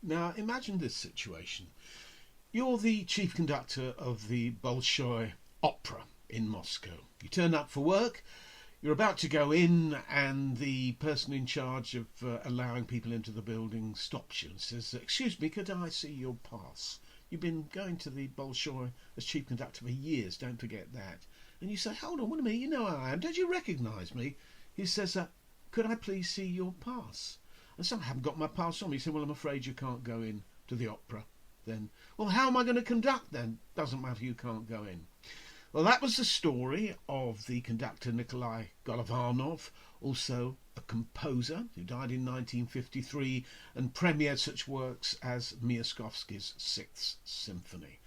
Now imagine this situation. You're the chief conductor of the Bolshoi Opera in Moscow. You turn up for work, you're about to go in, and the person in charge of allowing people into the building stops you and says, "Excuse me, could I see your pass? You've been going to the Bolshoi as chief conductor for years, don't forget that." And you say, "Hold on, wait a minute, you know who I am, don't you recognise me?" He says, "Could I please see your pass?" And so, "I haven't got my pass on me." He said, "Well, I'm afraid you can't go in to the opera then." "Well, how am I going to conduct then?" "Doesn't matter, you can't go in." Well, that was the story of the conductor Nikolai Golovanov, also a composer who died in 1953 and premiered such works as Miaskovsky's Sixth Symphony.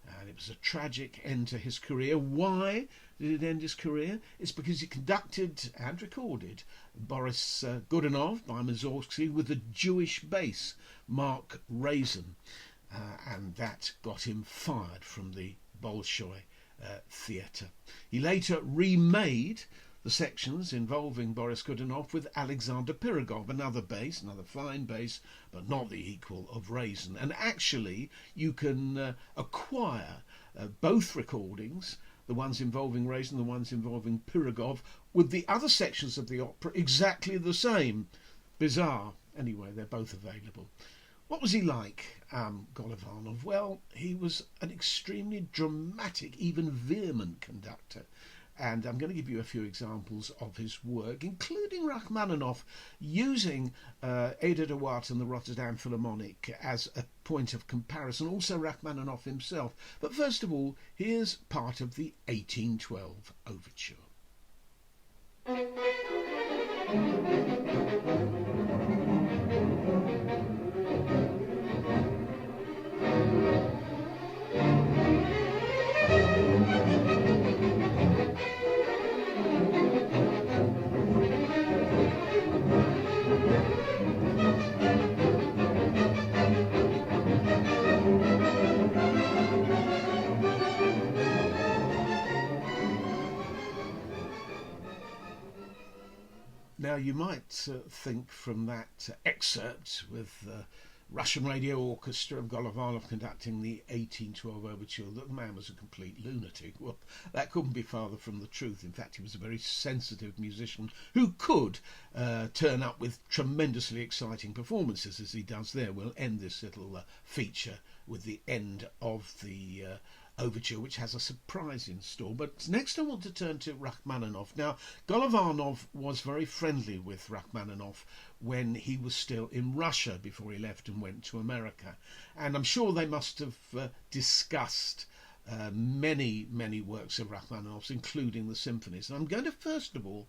And it was a tragic end to his career. Why did it end his career? It's because he conducted and recorded Boris Godunov by Mussorgsky with a Jewish bass, Mark Raisin, and that got him fired from the Bolshoi theatre. He later remade the sections involving Boris Godunov with Alexander Pirogov, another bass, another fine bass, but not the equal of Raisin. And actually, you can acquire both recordings, the ones involving Raisin, the ones involving Pirogov, with the other sections of the opera exactly the same. Bizarre. Anyway, they're both available. What was he like, Golovanov? Well, he was an extremely dramatic, even vehement conductor. And I'm going to give you a few examples of his work, including Rachmaninov, using Ada de Watt and the Rotterdam Philharmonic as a point of comparison, also Rachmaninov himself. But first of all, here's part of the 1812 overture. Now, you might think from that excerpt with Russian Radio Orchestra of Golovanov conducting the 1812 overture that the man was a complete lunatic. Well, that couldn't be farther from the truth. In fact, he was a very sensitive musician who could turn up with tremendously exciting performances, as he does there. We'll end this little feature with the end of the overture, which has a surprise in store. But next I want to turn to Rachmaninov. Now, Golovanov was very friendly with Rachmaninov when he was still in Russia before he left and went to America. And I'm sure they must have discussed many works of Rachmaninoff's, including the symphonies. And I'm going to first of all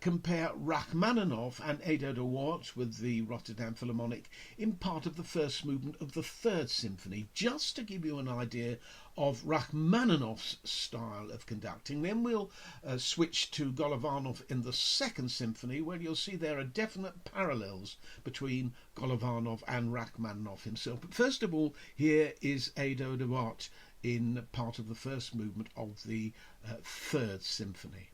compare Rachmaninov and Ada de Watt with the Rotterdam Philharmonic in part of the first movement of the Third Symphony, just to give you an idea of Rachmaninoff's style of conducting. Then we'll switch to Golovanov in the Second Symphony, where you'll see there are definite parallels between Golovanov and Rachmaninov himself. But first of all, here is Ada de Watt in part of the first movement of the Third Symphony.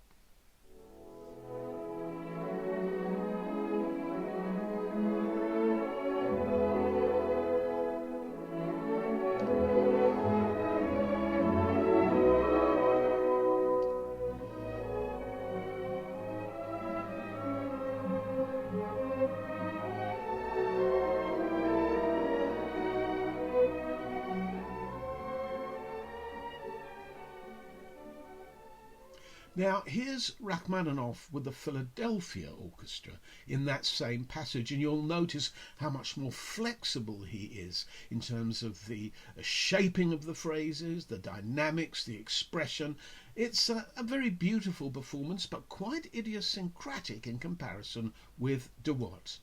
Now, here's Rachmaninov with the Philadelphia Orchestra in that same passage, and you'll notice how much more flexible he is in terms of the shaping of the phrases, the dynamics, the expression. It's a very beautiful performance, but quite idiosyncratic in comparison with de Watt.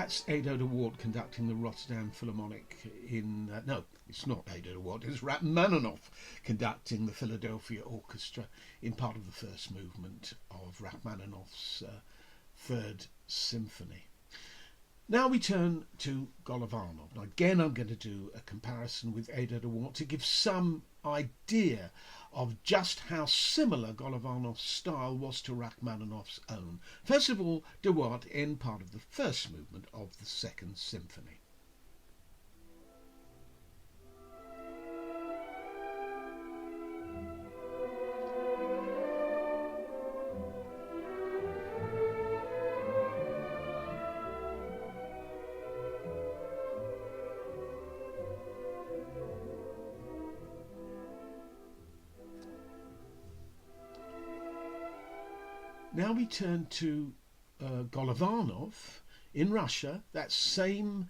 That's Edo de Wart conducting the Rotterdam Philharmonic in... no, it's not Edo de Wart, it's Rachmaninov conducting the Philadelphia Orchestra in part of the first movement of Rachmaninov's Third Symphony. Now we turn to Golovanov. Now again, I'm going to do a comparison with Edo de Wart to give some idea of just how similar Golovanov's style was to Rachmaninov's own. First of all, de Wart in part of the first movement of the Second Symphony. Now we turn to Golovanov in Russia, that same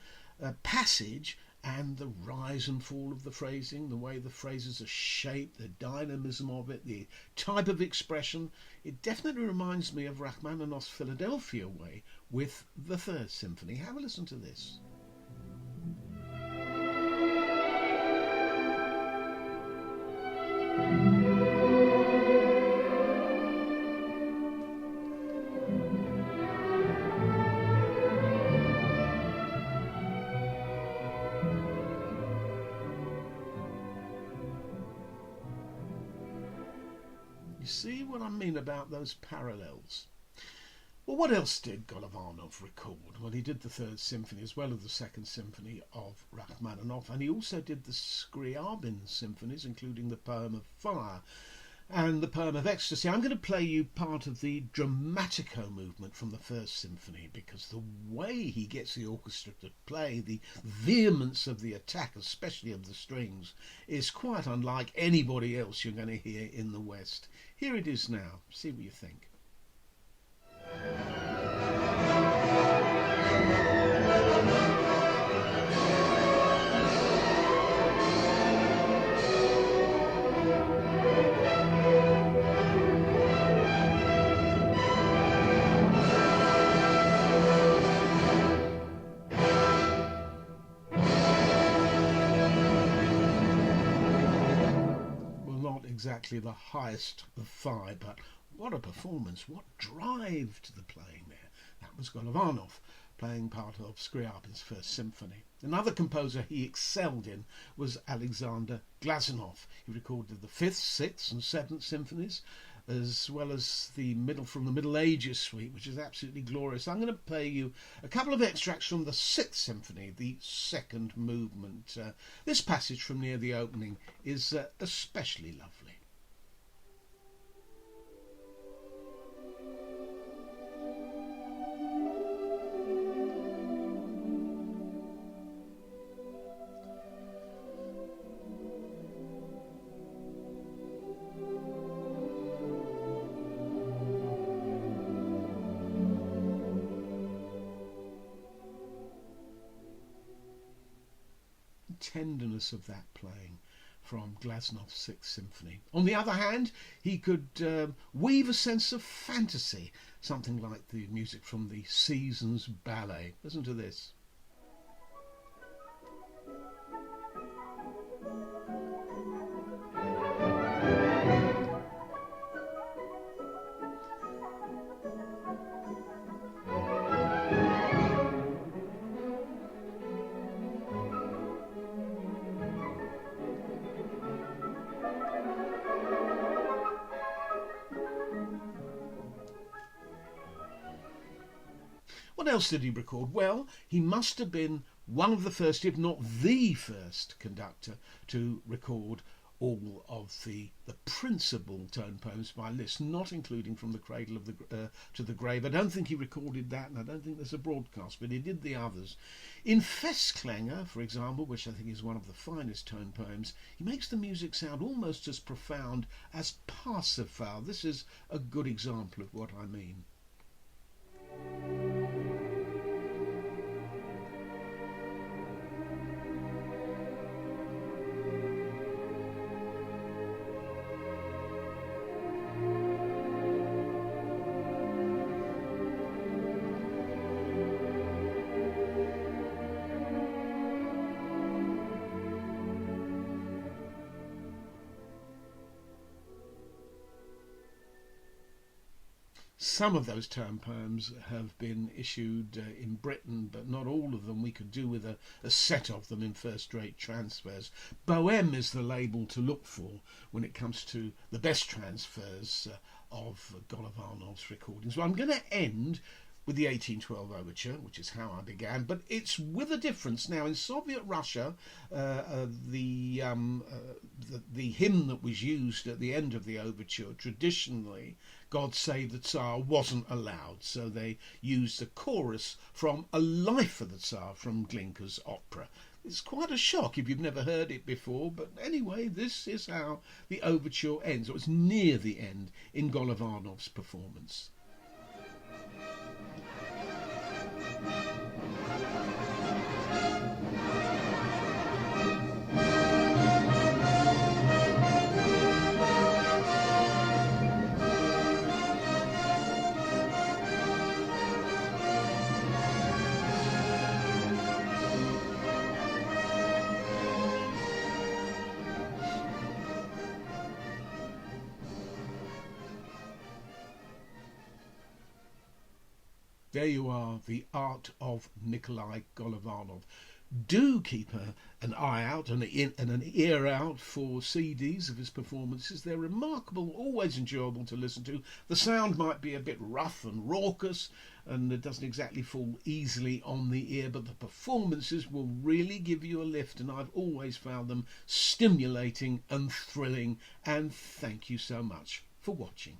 passage and the rise and fall of the phrasing, the way the phrases are shaped, the dynamism of it, the type of expression. It definitely reminds me of Rachmaninoff's Philadelphia way with the Third Symphony. Have a listen to this. You see what I mean about those parallels? Well, what else did Golovanov record? Well, he did the Third Symphony as well as the Second Symphony of Rachmaninoff, and he also did the Scriabin symphonies, including the Poem of Fire and the Poem of Ecstasy. I'm going to play you part of the Dramatico movement from the First Symphony, because the way he gets the orchestra to play, the vehemence of the attack, especially of the strings, is quite unlike anybody else you're going to hear in the West. Here it is now. See what you think. Exactly the highest of five, but what a performance, what drive to the playing there. That was Golovanov playing part of Scriabin's First Symphony. Another composer he excelled in was Alexander Glazunov. He recorded the Fifth, Sixth and Seventh Symphonies, as well as the Middle Ages suite, which is absolutely glorious. I'm going to play you a couple of extracts from the Sixth Symphony, the second movement. This passage from near the opening is especially lovely. Tenderness of that playing from Glazunov's Sixth Symphony. On the other hand, he could weave a sense of fantasy, something like the music from the Seasons Ballet. Listen to this. What else did he record? Well, he must have been one of the first, if not the first, conductor to record all of the principal tone poems by Liszt, not including From the Cradle of to the Grave. I don't think he recorded that, and I don't think there's a broadcast, but he did the others. In Festklänge, for example, which I think is one of the finest tone poems, he makes the music sound almost as profound as Parsifal. This is a good example of what I mean. Some of those term poems have been issued in Britain, but not all of them. We could do with a set of them in first-rate transfers. Bohème is the label to look for when it comes to the best transfers of Golovanov's recordings. Well, I'm going to end with the 1812 Overture, which is how I began, but it's with a difference. Now, in Soviet Russia, the hymn that was used at the end of the overture, traditionally, God Save the Tsar, wasn't allowed, so they used a chorus from A Life for the Tsar from Glinka's opera. It's quite a shock if you've never heard it before, but anyway, this is how the overture ends, or it's near the end in Golovanov's performance. There you are, the art of Nikolai Golovanov. Do keep an eye out and an ear out for CDs of his performances. They're remarkable, always enjoyable to listen to. The sound might be a bit rough and raucous, and it doesn't exactly fall easily on the ear, but the performances will really give you a lift, and I've always found them stimulating and thrilling. And thank you so much for watching.